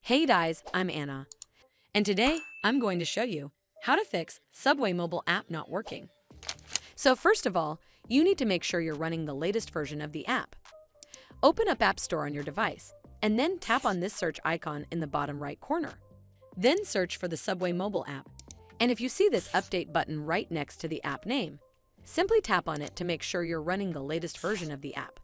Hey guys, I'm Anna, and today I'm going to show you how to fix Subway mobile app not working. So first of all, you need to make sure you're running the latest version of the app. Open up App Store on your device, and then tap on this search icon in the bottom right corner. Then search for the Subway mobile app, and if you see this update button right next to the app name, simply tap on it to make sure you're running the latest version of the app.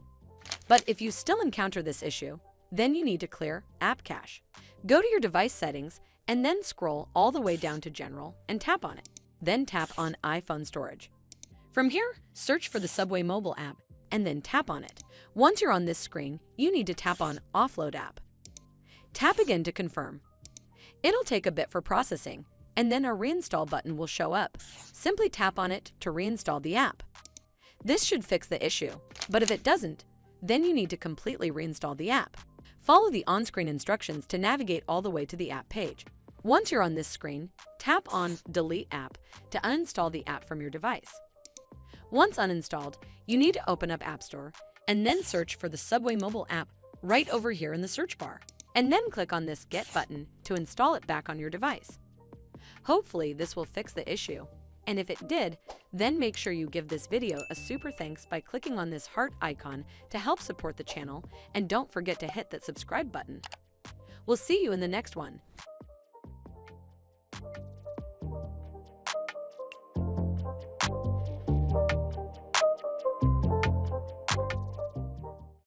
But if you still encounter this issue, then you need to clear App Cache. Go to your device settings and then scroll all the way down to General and tap on it. Then tap on iPhone Storage. From here, search for the Subway mobile app and then tap on it. Once you're on this screen, you need to tap on Offload App. Tap again to confirm. It'll take a bit for processing, and then a Reinstall button will show up. Simply tap on it to reinstall the app. This should fix the issue, but if it doesn't, then you need to completely reinstall the app. Follow the on-screen instructions to navigate all the way to the app page. Once you're on this screen, tap on Delete App to uninstall the app from your device. Once uninstalled, you need to open up App Store and then search for the Subway mobile app right over here in the search bar, and then click on this Get button to install it back on your device. Hopefully this will fix the issue, and if it did, then make sure you give this video a super thanks by clicking on this heart icon to help support the channel, and don't forget to hit that subscribe button. We'll see you in the next one.